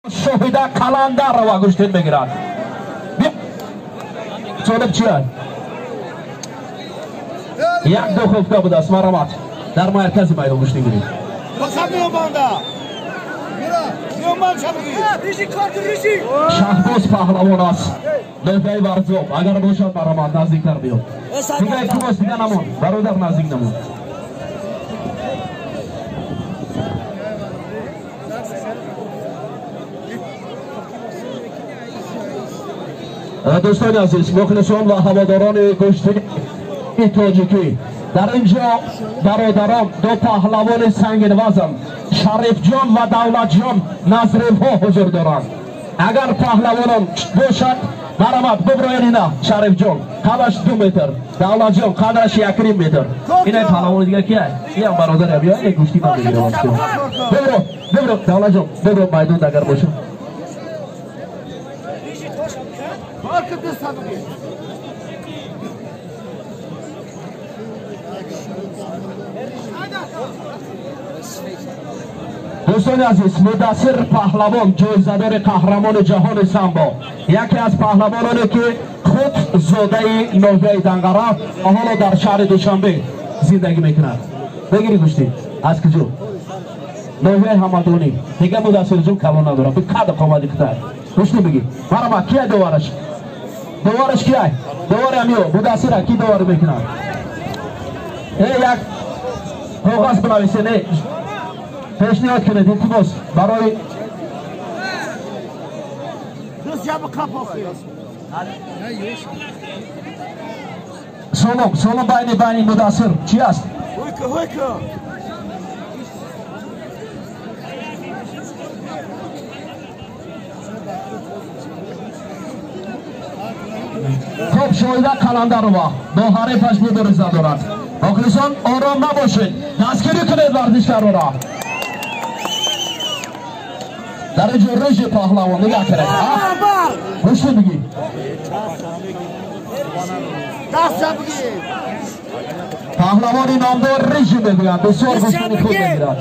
Shohida Kalandarova go'shtini beradi. So'lib chiqar. Yak duxovka bu das maromat. Dar markaziy maydon go'shtini beradi. Bakamıyor banda. Yo'man chabri. Shahboz Pahlavonas. Navbay Varzov. Agar bo'shab maromat nazdiklar biyo. Bunga ikki degan amon. Barodar nazik namon. دوستان عزیز مخلصان و هواداران گشتگی تاجیکی در اینجا برادران دو پهلوان سنگین وزن شریف جان و دولت جان نظریف ها حضور دارند. اگر پهلوانان باشد مرامت ببراین اینا شریف جان قدش 2 متر دولت جان قدش 1 متر. این پهلوان دیگه کیه؟ این هم برادر بیا این گوشتی من بگیرم. ببرو دولت جان ببرو میدان اگر باشه. دوستان عزیز مدثر پهلوان جایزه‌دار قهرمان جهان سامبو یکی از پهلوانانی که خود زاده نوبه دنگره حالا در شهر دوشنبه زندگی میکند. بگیری گوشتی از کجا نوبه همدانی دیگه مدثر جون کلان نداره به کد قامدی کتر گوشتی بگی مرا کیه دوارش کیه دوار همیو مدثر کی دوار میکند یک کاغذ بنویسه پیشنهاد کنید التماس برای سالم بین مدثر چی است؟ خب شایده کلندروا با حریفش مبارزه دارد. مخلصان آرام نباشید دستگیری کنید ورزشکارا را. در اینجا رژ پهلوان نگاه کنید گوشتی بگی پهلوانی نامدار رژ میگویند بسیار گوشتنی خود میگیرد.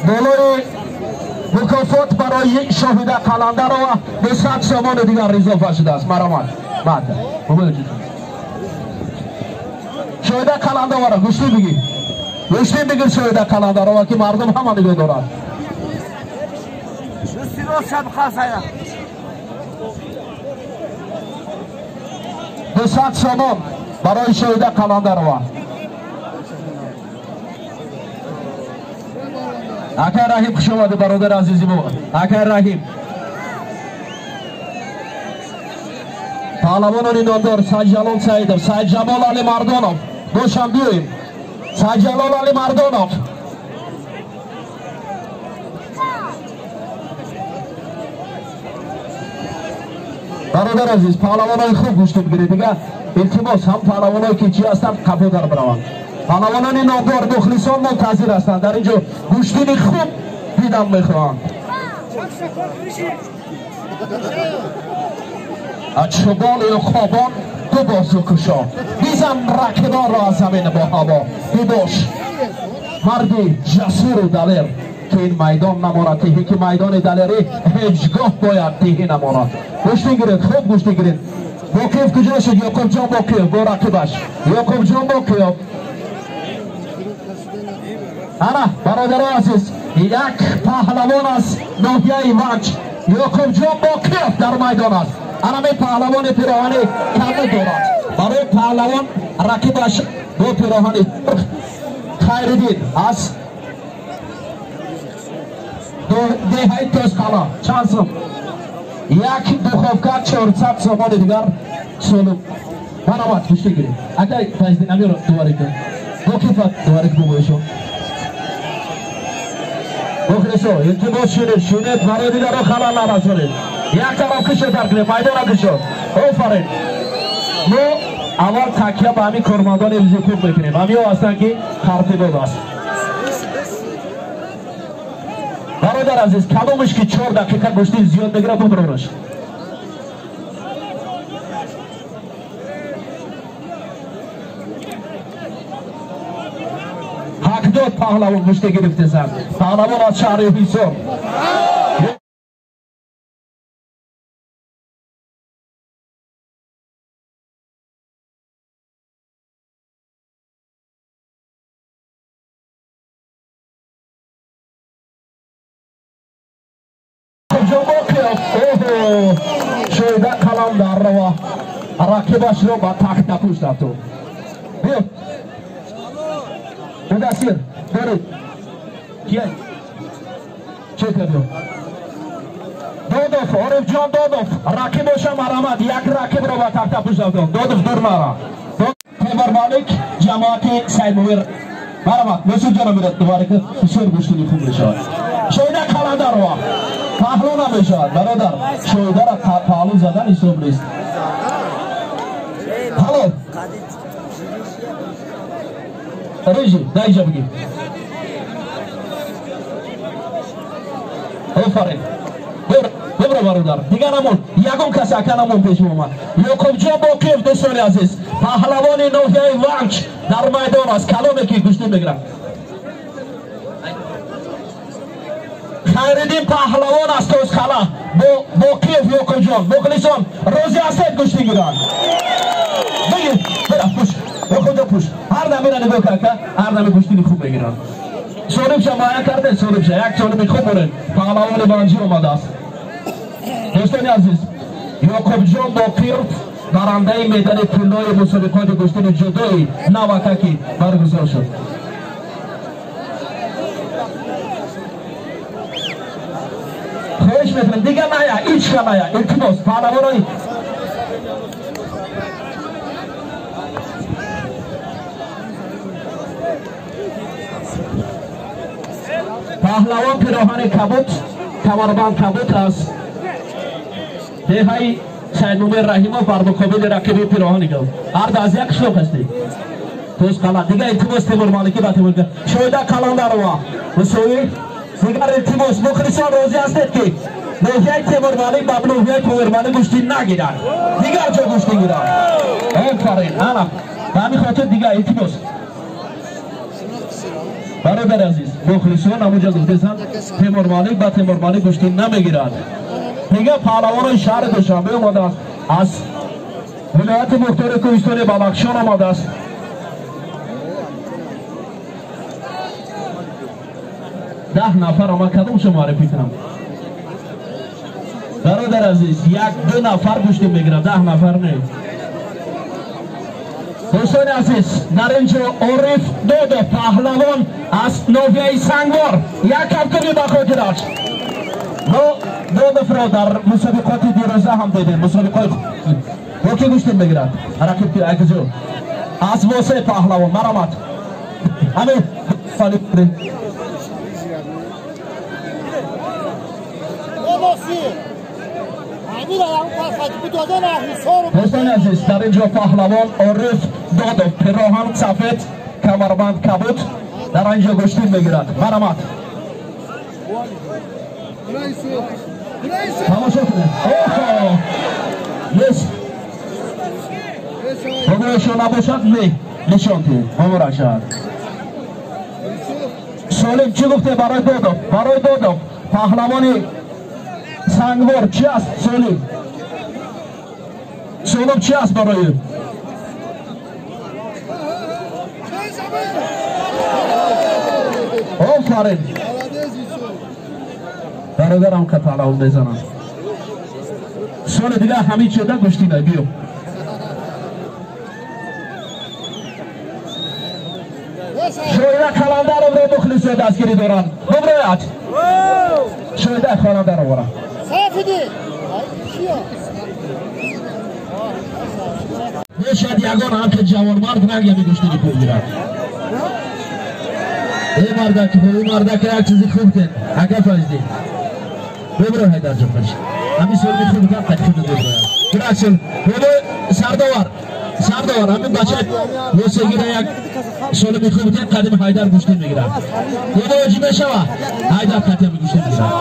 بالای مکافات برای شاهده قلندر و به 100 سامان دیگر اضافه شده است. مرامت شاهده قلندر را گوشتی بگیر شاهده قلندر را که مردم همه نگاه دارد. به 100 سامان برای شاهده قلندر را اکر رحیم خوش آمده برادر عزیزی ما اکر رحیم پهلوانان نامدار سید جلال سیدov سید جمال علی مردانov باشم بیاییم سید جلال علی مردانov برادر عزیز پهلوانای خوب گوش بگیرید دیگه التماس هم پهلوانایی که چی هستند کپو در بروند. پهلوانان نامدار مخلصان منتظر هستند در اینجا گوشتین خوب دیدن میخواهند. از شبال یا خوابان دو بازو کشا بیزن رکدان را از زمین با هوا بیداش مردی جسور و دلیر که این میدان نماند تیهی که میدان دلیری هیچگاه باید تیهی نماند. گوش بگیرید خوب گوش بگیرید. باکیف کجا شد یاکوب جان باکیف با رقیبش یاکوب جان باکیف انا برادر عزیز یک پهلوان است ناحیه وجه یاکوب جان باکیف در میدان است. انا می پهلوان پیراهن کمه دارد برای پهلوان رقیبش با پیراهن خیردین است دهی توسکالا چند سم یک دخوفکت 400 سامان دیگر سولو مرامت کشتی گیرید اگر تجدید نمی رو دواره کن با کیفت دواره کن بایشو بخلصو التماس شونید برای دیگر رو خلال نرسونید یک طرف کشه در کنید میدان کشه آفرین ما اول تکیه به همین کارمندان امزی خوب بکنیم همین ها هستن که خرطی بود است. برادر عزیز کدومش که 4 دقیقه گوشتی زیاد بگیره ببرونش 80 پهلوان گشته گرفته‌اند. پهلوان از شهر هیسور. شویده کلام در روا رقیبش رو با تخت نپوش رفت. بیا مدثر برید کیه چه کردو دودوف عارف جان دودوف رقیبش مرامد یک رقیب رو با تخت نپوش رفت. دودوف دور نرا تیمور مالک جماعت سیدمویر مرامد مسعود جان میرد دوباره که بسیار گوشتنی خوب بشود. شویده کلام در روا پهلو نمیشود برادر. شویده را پهلو زدن حساب نیست. هلو ریجی دایجا بگی آفرین ببر برادر دیگر نمون یکم کسی اکا نمون پیش اومد. یعقوب جان باقیف دوستان عزیز پهلوان نوحیه ونچ در میدان است. کلامی که گوشتی میگیرم خیردین پهلوان است از خلا با کیف یعقوب جان مخلصان روزی هستید گوشتی گیرن بگید برا پوش یعقوب جان پوش هر دمی را نگاه که هر دمی گوشتی خوب بگیرن. سولیم شما مایه کرده سولیم شما یک سولیم خوب برن پهلوان بانجی اومده است. دوستان عزیز یعقوب جان با کیف برنده میدان طلای مسابقات گوشتی جدایی نوککی برگزار شد. خواهش میکنم دیگه نیا هیچ که نیا التماس پهلوانای پهلوان پیراهن کبوت کمربند کبوت است. دهی سیدمویر رحیمov بر مقابل رقیب پیراهن گل هر از یک شلوک هستی توش کلا دیگه التماس تیمور مالکی با تیمور شویده کلان در روا بسوی دیگر التماس مخلصان روزی هستید که نوحیه تیمور مالک با نوحیه تیمور مالک گوشتی نگیرن دیگر جا گوشتی گیرن. آفرین انا به همین خاطر دیگه التماس برادر عزیز مخلصان همونجا گفتند تیمور مالک با تیمور مالک گوشتی نمیگیرن. دیگه پهلوان شهر دوشنبه اومده است از ولایت مختار کوهستان بدخشان آمده است. ده نفر اما کدوم شما معرفی کنم برادر عزیز یک دو نفر گوشتی میگیرم 10 نفر نه. دوستان عزیز در اینجا عارف دودو پهلوان از نوحیه سنگوار یک کپتری با خود داشت. دودو فرا در مسابقات دیروزه هم دیدیم مسابقات با که گوشتی میگیرد رقیب که اگزو از واسه پهلوان مرامت همین فالی برین دوستان عزیز در اینجا پهلوان عارف دودو پیراهن سفید کمربند کبوت در اینجا گوشتی میگیرد مرامت تماشا کنید. یس بگویشون نباشد نه نشان تید همون شد. سولیم چی گفته برای دودو پهلوانی سنگوار چی است سولیم چی است برای آفرین برادرم که پهلوان بزنم سال دیگه همین شده گشتی نه بیو شویده کلندر رو مخلص دستگیری دارن ببرایت شویده کلندر رو برن نشد یگان هم که جوان مرد نگه می گشتی نی پول گیرد این مرده که یک چیزی خوب کن اگه فجدی ببرو حیدر جا فرش همین سوری خوب کن تکفیل ببرو برکسل سردوار همین بچه موسیقی را یک سولی میخوب کن قدیم حیدر گوشتی میگیرم یه واجی بشوه حیدر قدیم گوشتی میگیرم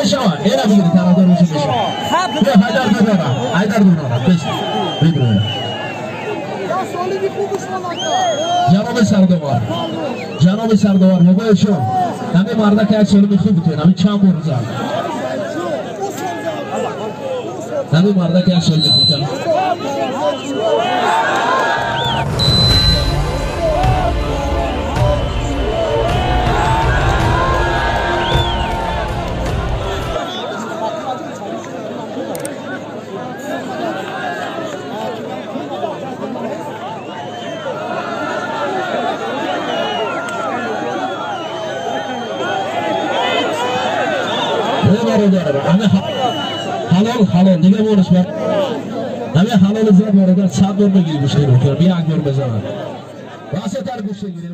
بشوه اینا بگیری ترادار روشی بشوه بیا حیدر دوراره بس ببرو جناب سردار موقع شما همه مرده که یک سالمی خوب بتوین همه چند بار روزه همه مرده که یک سالمی خوب بتوین حلال دیگه بورش بر همه حلال زیاد مورد 100 بار بگیری گوشه گیری بیا انگور بزنن واسه تر گوشه گیری